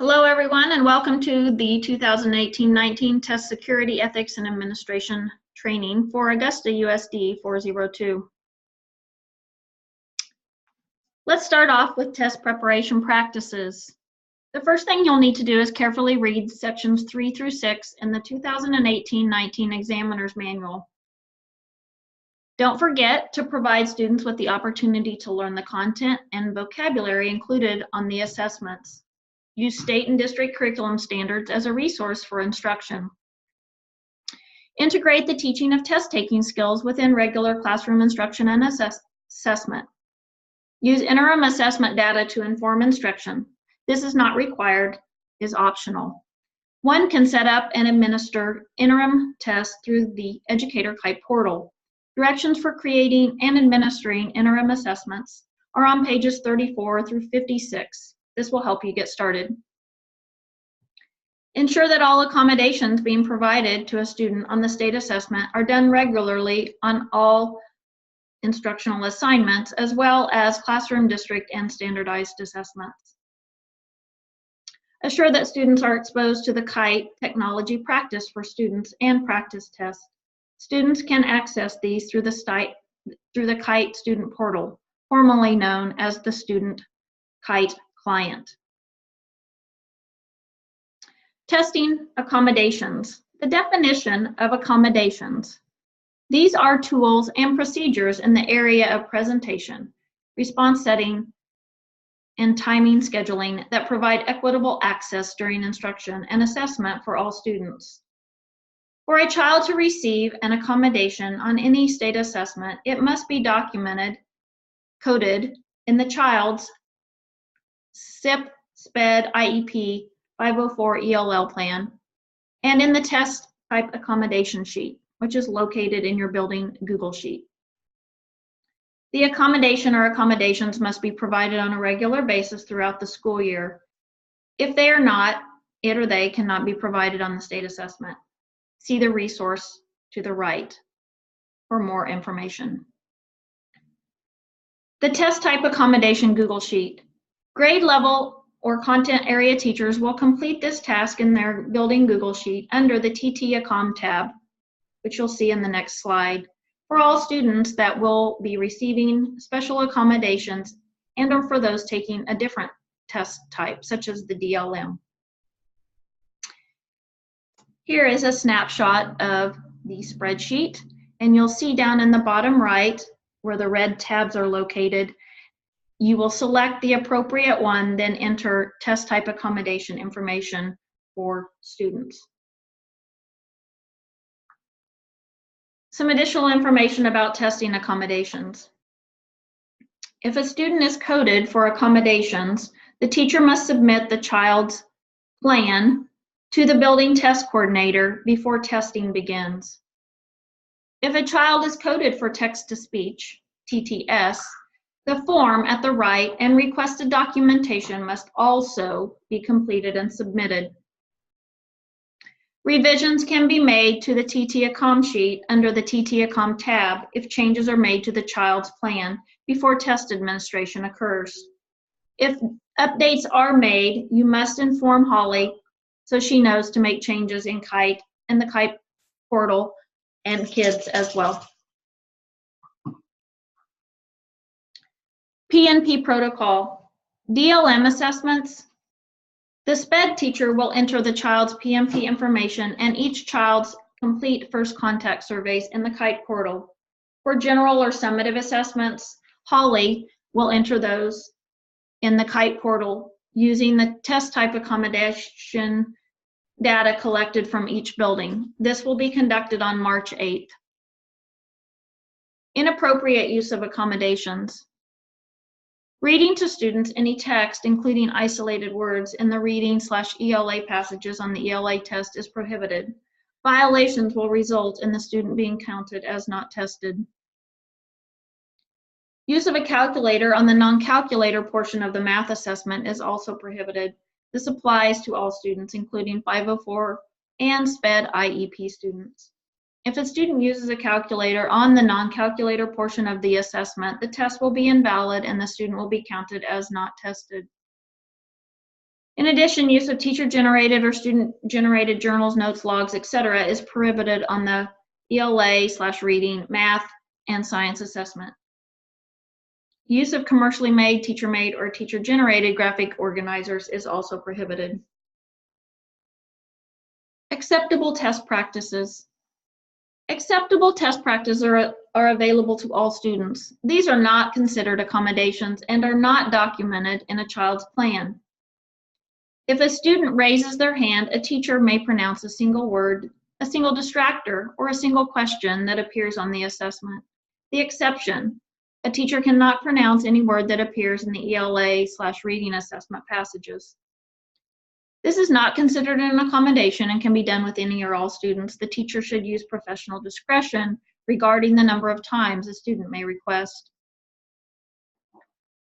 Hello, everyone, and welcome to the 2018-19 Test Security, Ethics, and Administration Training for Augusta USD 402. Let's start off with test preparation practices. The first thing you'll need to do is carefully read sections 3 through 6 in the 2018-19 Examiner's Manual. Don't forget to provide students with the opportunity to learn the content and vocabulary included on the assessments. Use state and district curriculum standards as a resource for instruction. Integrate the teaching of test-taking skills within regular classroom instruction and assessment. Use interim assessment data to inform instruction. This is not required, is optional. One can set up and administer interim tests through the Educator Kite portal. Directions for creating and administering interim assessments are on pages 34 through 56. This will help you get started. Ensure that all accommodations being provided to a student on the state assessment are done regularly on all instructional assignments, as well as classroom, district, and standardized assessments. Assure that students are exposed to the KITE technology practice for students and practice tests. Students can access these through the KITE student portal, formerly known as the Student KITE client. Testing accommodations. The definition of accommodations. These are tools and procedures in the area of presentation, response setting, and timing scheduling that provide equitable access during instruction and assessment for all students. For a child to receive an accommodation on any state assessment, it must be documented, coded in the child's SIP, SPED, IEP 504 ELL plan, and in the test type accommodation sheet, which is located in your building Google Sheet. The accommodation or accommodations must be provided on a regular basis throughout the school year. If they are not, it or they cannot be provided on the state assessment. See the resource to the right for more information. The test type accommodation Google Sheet. Grade level or content area teachers will complete this task in their building Google Sheet under the TT Accom tab, which you'll see in the next slide, for all students that will be receiving special accommodations and or for those taking a different test type, such as the DLM. Here is a snapshot of the spreadsheet, and you'll see down in the bottom right where the red tabs are located, you will select the appropriate one, then enter test type accommodation information for students. Some additional information about testing accommodations. If a student is coded for accommodations, the teacher must submit the child's plan to the building test coordinator before testing begins. If a child is coded for text-to-speech, TTS, the form at the right and requested documentation must also be completed and submitted. Revisions can be made to the TT Accom sheet under the TT Accom tab if changes are made to the child's plan before test administration occurs. If updates are made, you must inform Holly so she knows to make changes in KITE and the KITE portal and kids as well. PNP protocol. DLM assessments. The SPED teacher will enter the child's PMP information and each child's complete first contact surveys in the KITE portal. For general or summative assessments, Holly will enter those in the KITE portal using the test type accommodation data collected from each building. This will be conducted on March 8th. Inappropriate use of accommodations. Reading to students any text, including isolated words, in the reading/ELA passages on the ELA test is prohibited. Violations will result in the student being counted as not tested. Use of a calculator on the non-calculator portion of the math assessment is also prohibited. This applies to all students, including 504 and SPED IEP students. If a student uses a calculator on the non-calculator portion of the assessment, the test will be invalid and the student will be counted as not tested. In addition, use of teacher-generated or student-generated journals, notes, logs, etc. is prohibited on the ELA/reading, math, and science assessment. Use of commercially made, teacher-made, or teacher-generated graphic organizers is also prohibited. Acceptable test practices. Acceptable test practices are available to all students. These are not considered accommodations and are not documented in a child's plan. If a student raises their hand, a teacher may pronounce a single word, a single distractor, or a single question that appears on the assessment. The exception: a teacher cannot pronounce any word that appears in the ELA/reading assessment passages. This is not considered an accommodation and can be done with any or all students. The teacher should use professional discretion regarding the number of times a student may request.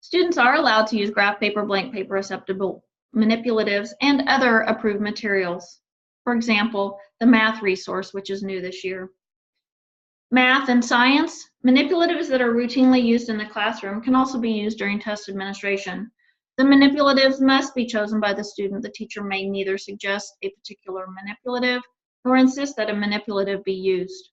Students are allowed to use graph paper, blank paper, acceptable manipulatives, and other approved materials. For example, the math resource, which is new this year. Math and science, manipulatives that are routinely used in the classroom can also be used during test administration. The manipulatives must be chosen by the student. The teacher may neither suggest a particular manipulative nor insist that a manipulative be used.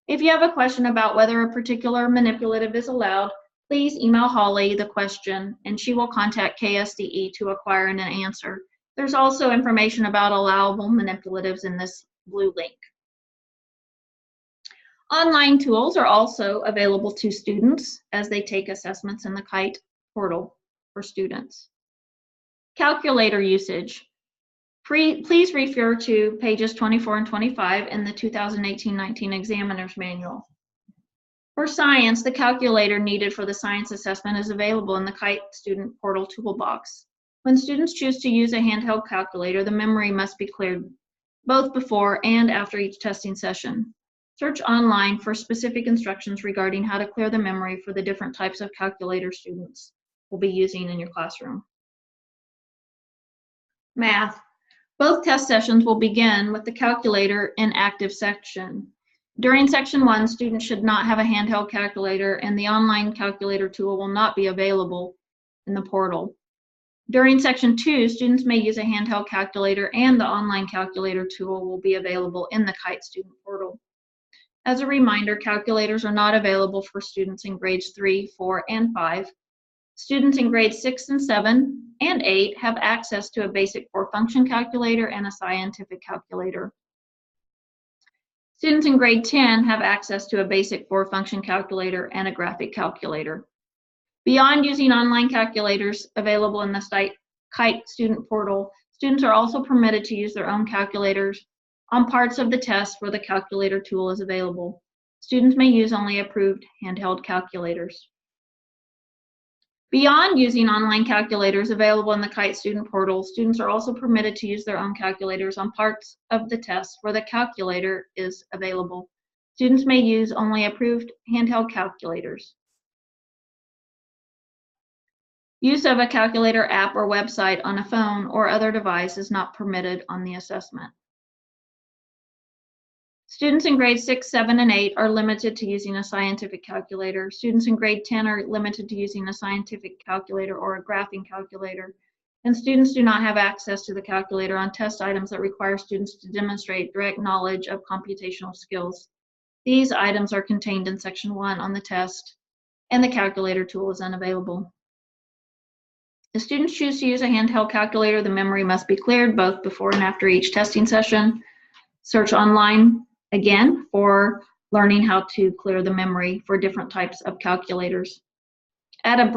If you have a question about whether a particular manipulative is allowed, please email Holly the question and she will contact KSDE to acquire an answer. There's also information about allowable manipulatives in this blue link. Online tools are also available to students as they take assessments in the KITE portal for students. Calculator usage. Please refer to pages 24 and 25 in the 2018-19 Examiner's Manual. For science, the calculator needed for the science assessment is available in the KITE Student Portal Toolbox. When students choose to use a handheld calculator, the memory must be cleared both before and after each testing session. Search online for specific instructions regarding how to clear the memory for the different types of calculator students will be using in your classroom. Math. Both test sessions will begin with the calculator in active section. During section 1, students should not have a handheld calculator and the online calculator tool will not be available in the portal. During section 2, students may use a handheld calculator and the online calculator tool will be available in the KITE student portal. As a reminder, calculators are not available for students in grades 3, 4, and 5. Students in grades 6 and 7 and 8 have access to a basic 4-function calculator and a scientific calculator. Students in grade 10 have access to a basic 4-function calculator and a graphic calculator. Beyond using online calculators available in the KITE student portal, students are also permitted to use their own calculators on parts of the test where the calculator tool is available. Students may use only approved handheld calculators. Beyond using online calculators available in the KITE student portal, students are also permitted to use their own calculators on parts of the test where the calculator is available. Students may use only approved handheld calculators. Use of a calculator app or website on a phone or other device is not permitted on the assessment. Students in grades 6, 7, and 8 are limited to using a scientific calculator. Students in grade 10 are limited to using a scientific calculator or a graphing calculator. And students do not have access to the calculator on test items that require students to demonstrate direct knowledge of computational skills. These items are contained in section 1 on the test, and the calculator tool is unavailable. If students choose to use a handheld calculator, the memory must be cleared both before and after each testing session. Search online again for learning how to clear the memory for different types of calculators. At the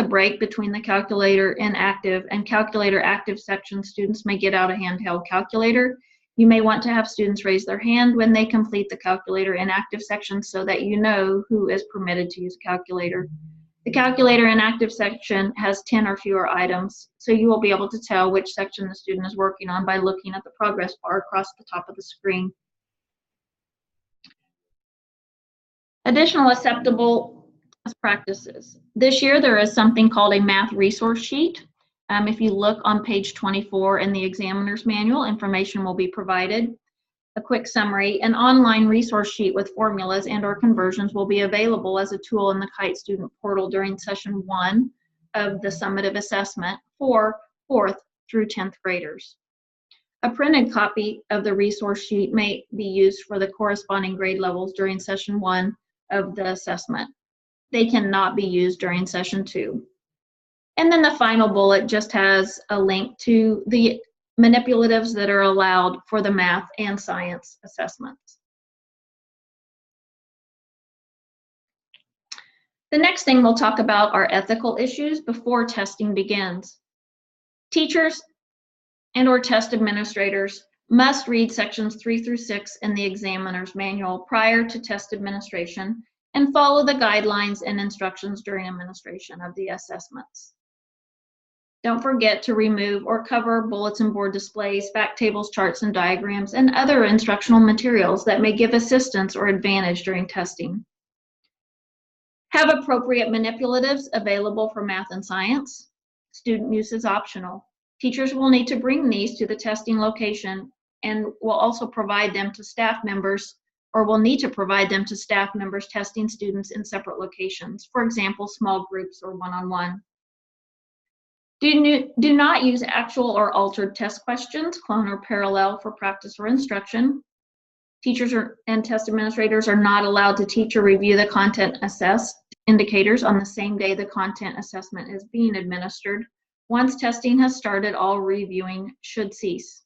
break between the calculator inactive and calculator active section, students may get out a handheld calculator. You may want to have students raise their hand when they complete the calculator inactive section so that you know who is permitted to use a calculator. The calculator inactive section has 10 or fewer items, so you will be able to tell which section the student is working on by looking at the progress bar across the top of the screen. Additional acceptable test practices. This year there is something called a math resource sheet. If you look on page 24 in the examiner's manual, information will be provided. A quick summary: an online resource sheet with formulas and/or conversions will be available as a tool in the KITE student portal during session 1 of the summative assessment for 4th through 10th graders. A printed copy of the resource sheet may be used for the corresponding grade levels during session 1 of the assessment. They cannot be used during session 2. And then the final bullet just has a link to the manipulatives that are allowed for the math and science assessments. The next thing we'll talk about are ethical issues before testing begins. Teachers and/or test administrators must read sections 3 through 6 in the examiner's manual prior to test administration and follow the guidelines and instructions during administration of the assessments. Don't forget to remove or cover bulletin board displays, fact tables, charts, and diagrams, and other instructional materials that may give assistance or advantage during testing. Have appropriate manipulatives available for math and science. Student use is optional. Teachers will need to bring these to the testing location and will also provide them to staff members, or will need to provide them to staff members testing students in separate locations, for example, small groups or one-on-one. Do not use actual or altered test questions, clone or parallel for practice or instruction. Teachers and test administrators are not allowed to teach or review the content assessed indicators on the same day the content assessment is being administered. Once testing has started, all reviewing should cease.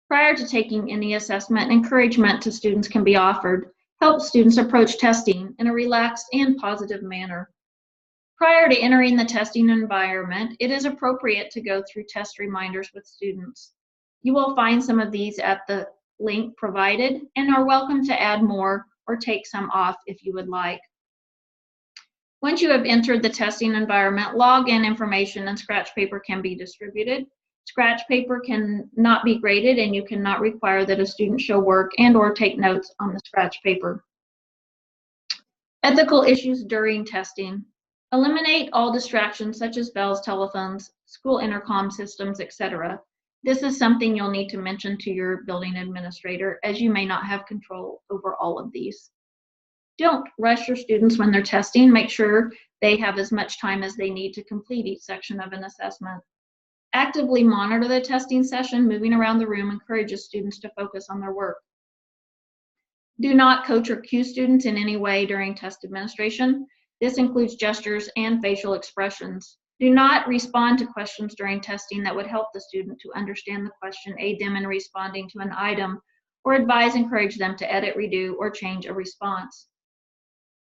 Prior to taking any assessment, encouragement to students can be offered. Help students approach testing in a relaxed and positive manner. Prior to entering the testing environment, it is appropriate to go through test reminders with students. You will find some of these at the link provided and are welcome to add more or take some off if you would like. Once you have entered the testing environment, login information and scratch paper can be distributed. Scratch paper cannot be graded, and you cannot require that a student show work and/or take notes on the scratch paper. Ethical issues during testing. Eliminate all distractions such as bells, telephones, school intercom systems, etc. This is something you'll need to mention to your building administrator, as you may not have control over all of these. Don't rush your students when they're testing. Make sure they have as much time as they need to complete each section of an assessment. Actively monitor the testing session. Moving around the room encourages students to focus on their work. Do not coach or cue students in any way during test administration. This includes gestures and facial expressions. Do not respond to questions during testing that would help the student to understand the question, aid them in responding to an item, or encourage them to edit, redo, or change a response.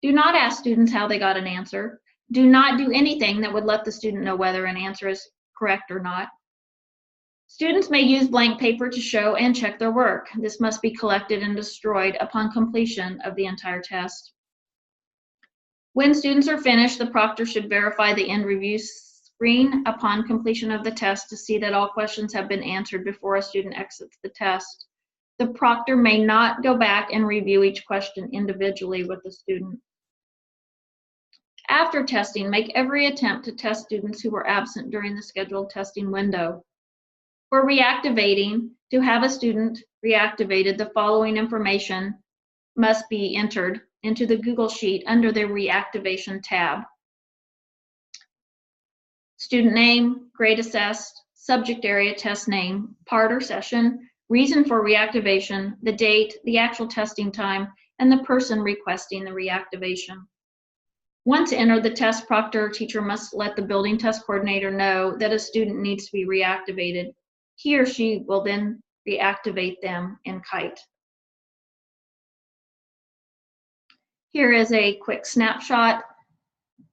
Do not ask students how they got an answer. Do not do anything that would let the student know whether an answer is correct or not. Students may use blank paper to show and check their work. This must be collected and destroyed upon completion of the entire test. When students are finished, the proctor should verify the end review screen upon completion of the test to see that all questions have been answered before a student exits the test. The proctor may not go back and review each question individually with the student. After testing, make every attempt to test students who were absent during the scheduled testing window. For reactivating, to have a student reactivated, the following information must be entered into the Google Sheet under the Reactivation tab. Student name, grade assessed, subject area test name, part or session, reason for reactivation, the date, the actual testing time, and the person requesting the reactivation. Once entered, the test proctor or teacher must let the building test coordinator know that a student needs to be reactivated. He or she will then reactivate them in Kite. Here is a quick snapshot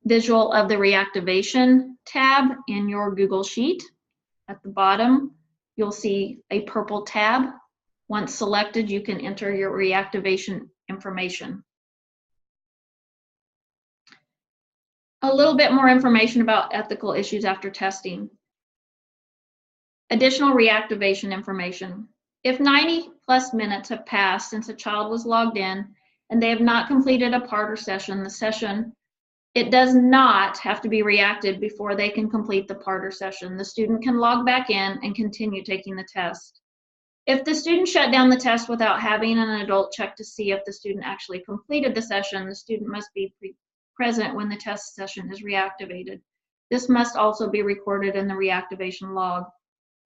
visual of the reactivation tab in your Google Sheet. At the bottom, you'll see a purple tab. Once selected, you can enter your reactivation information. A little bit more information about ethical issues after testing. Additional reactivation information. If 90+ minutes have passed since a child was logged in and they have not completed a part or session, it does not have to be reacted before they can complete the part or session. The student can log back in and continue taking the test. If the student shut down the test without having an adult check to see if the student actually completed the session, the student must be present when the test session is reactivated. This must also be recorded in the reactivation log.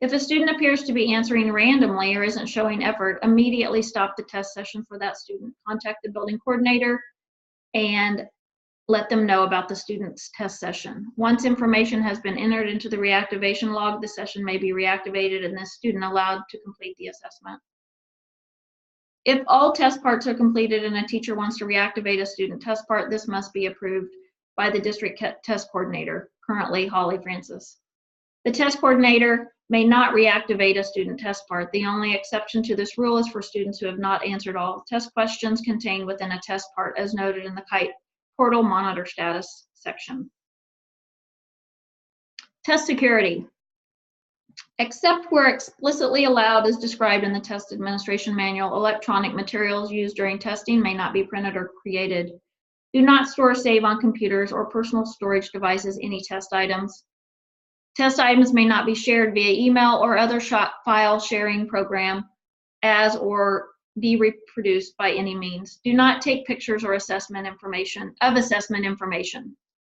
If a student appears to be answering randomly or isn't showing effort, immediately stop the test session for that student. Contact the building coordinator and let them know about the student's test session. Once information has been entered into the reactivation log, the session may be reactivated and the student allowed to complete the assessment. If all test parts are completed and a teacher wants to reactivate a student test part, this must be approved by the district test coordinator, currently Holly Francis. The test coordinator may not reactivate a student test part. The only exception to this rule is for students who have not answered all test questions contained within a test part, as noted in the KITE portal monitor status section. Test security. Except where explicitly allowed as described in the test administration manual, electronic materials used during testing may not be printed or created. Do not store or save on computers or personal storage devices any test items. Test items may not be shared via email or other file sharing program as or be reproduced by any means. Do not take pictures or assessment information,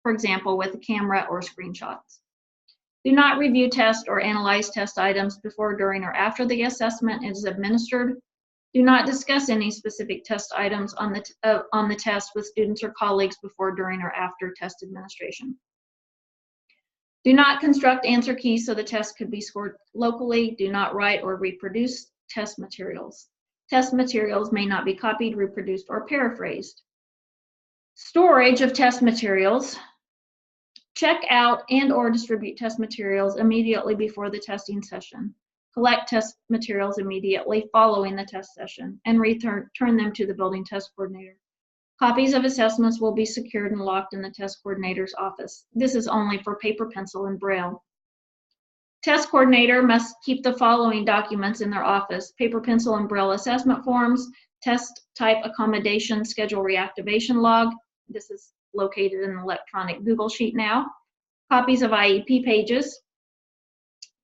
for example, with a camera or screenshots. Do not review test or analyze test items before, during, or after the assessment is administered. Do not discuss any specific test items on the test with students or colleagues before, during, or after test administration. Do not construct answer keys so the test could be scored locally. Do not write or reproduce test materials. Test materials may not be copied, reproduced, or paraphrased. Storage of test materials. Check out and or distribute test materials immediately before the testing session. Collect test materials immediately following the test session and return them to the building test coordinator. Copies of assessments will be secured and locked in the test coordinator's office. This is only for paper, pencil, and braille. Test coordinator must keep the following documents in their office: paper, pencil, and braille assessment forms, test type accommodation schedule reactivation log. This is located in an electronic Google Sheet now. Copies of IEP pages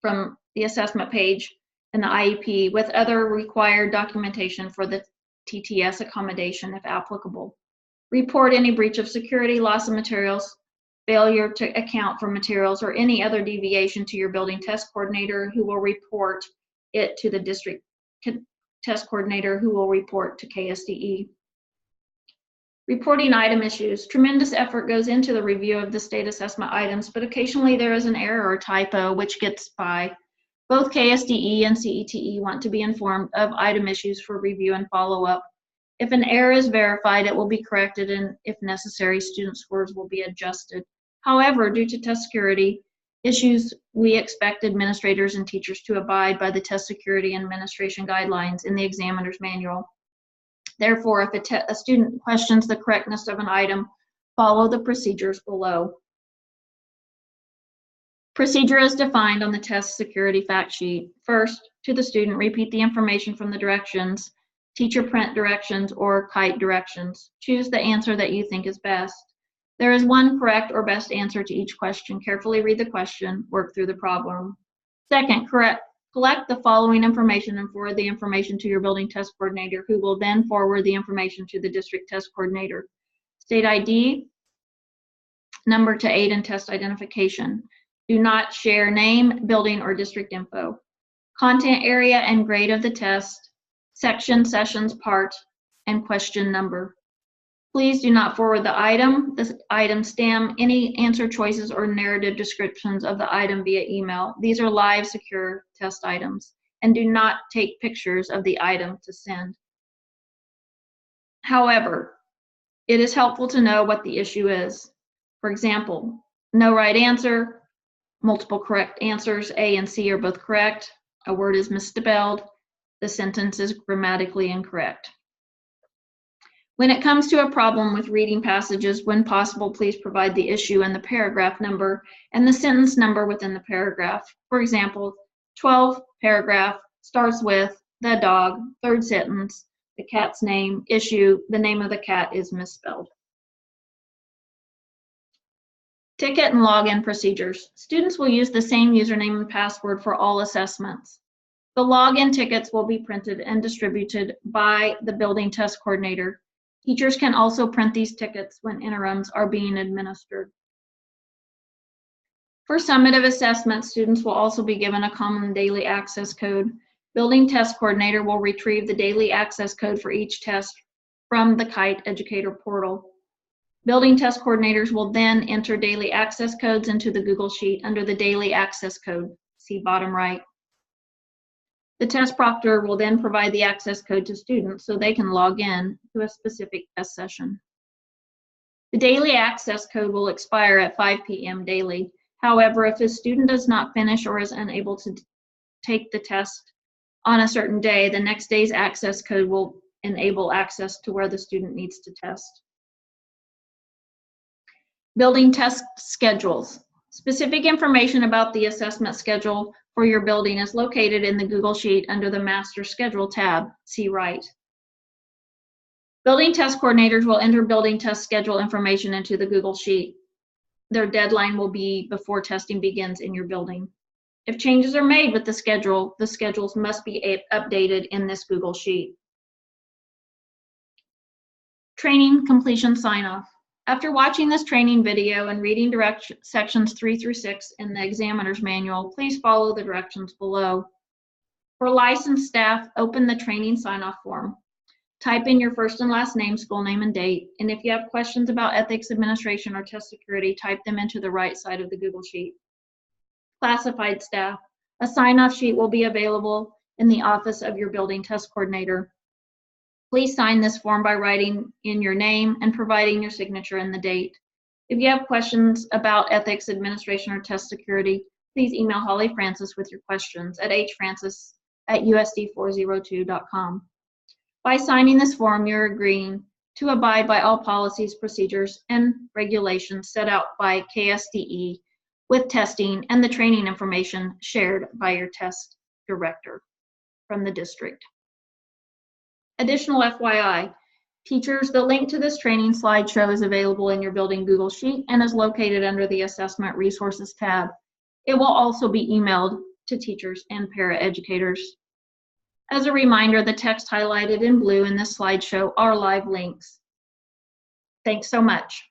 from the assessment page and the IEP with other required documentation for the TTS accommodation if applicable. Report any breach of security, loss of materials, failure to account for materials, or any other deviation to your building test coordinator, who will report it to the district test coordinator, who will report to KSDE. Reporting item issues. Tremendous effort goes into the review of the state assessment items, but occasionally there is an error or typo which gets by. Both KSDE and CETE want to be informed of item issues for review and follow-up. If an error is verified, it will be corrected, and if necessary, student scores will be adjusted. However, due to test security issues, we expect administrators and teachers to abide by the test security and administration guidelines in the examiner's manual. Therefore, if a student questions the correctness of an item, follow the procedures below. Procedure is defined on the test security fact sheet. First, to the student, repeat the information from the directions, teacher print directions, or KITE directions. Choose the answer that you think is best. There is one correct or best answer to each question. Carefully read the question, work through the problem. Second, collect the following information and forward the information to your building test coordinator, who will then forward the information to the district test coordinator. State ID, number to aid in test identification. Do not share name, building, or district info. Content area and grade of the test, section, sessions, part, and question number. Please do not forward the item stem, any answer choices, or narrative descriptions of the item via email. These are live, secure test items, and do not take pictures of the item to send. However, it is helpful to know what the issue is. For example, no right answer, multiple correct answers, A and C are both correct, a word is misspelled, the sentence is grammatically incorrect. When it comes to a problem with reading passages, when possible, please provide the issue and the paragraph number and the sentence number within the paragraph. For example, 12 paragraph starts with the dog, third sentence, the cat's name, issue, the name of the cat is misspelled. Ticket and login procedures. Students will use the same username and password for all assessments. The login tickets will be printed and distributed by the building test coordinator. Teachers can also print these tickets when interims are being administered. For summative assessment, students will also be given a common daily access code. Building test coordinator will retrieve the daily access code for each test from the KITE educator portal. Building test coordinators will then enter daily access codes into the Google Sheet under the daily access code, see bottom right. The test proctor will then provide the access code to students so they can log in to a specific test session. The daily access code will expire at 5 p.m. daily. However, if a student does not finish or is unable to take the test on a certain day, the next day's access code will enable access to where the student needs to test. Building test schedules. Specific information about the assessment schedule for your building is located in the Google Sheet under the Master Schedule tab, see right. Building test coordinators will enter building test schedule information into the Google Sheet. Their deadline will be before testing begins in your building. If changes are made with the schedules must be updated in this Google Sheet. Training completion sign-off. After watching this training video and reading sections 3 through 6 in the examiner's manual, please follow the directions below. For licensed staff, open the training sign-off form. Type in your first and last name, school name, and date. And if you have questions about ethics, administration, or test security, type them into the right side of the Google Sheet. Classified staff. A sign-off sheet will be available in the office of your building test coordinator. Please sign this form by writing in your name and providing your signature and the date. If you have questions about ethics, administration, or test security, please email Holly Francis with your questions at hfrancis@usd402.com. By signing this form, you're agreeing to abide by all policies, procedures, and regulations set out by KSDE with testing and the training information shared by your test director from the district. Additional FYI, teachers, the link to this training slideshow is available in your building Google Sheet and is located under the Assessment Resources tab. It will also be emailed to teachers and paraeducators. As a reminder, the text highlighted in blue in this slideshow are live links. Thanks so much.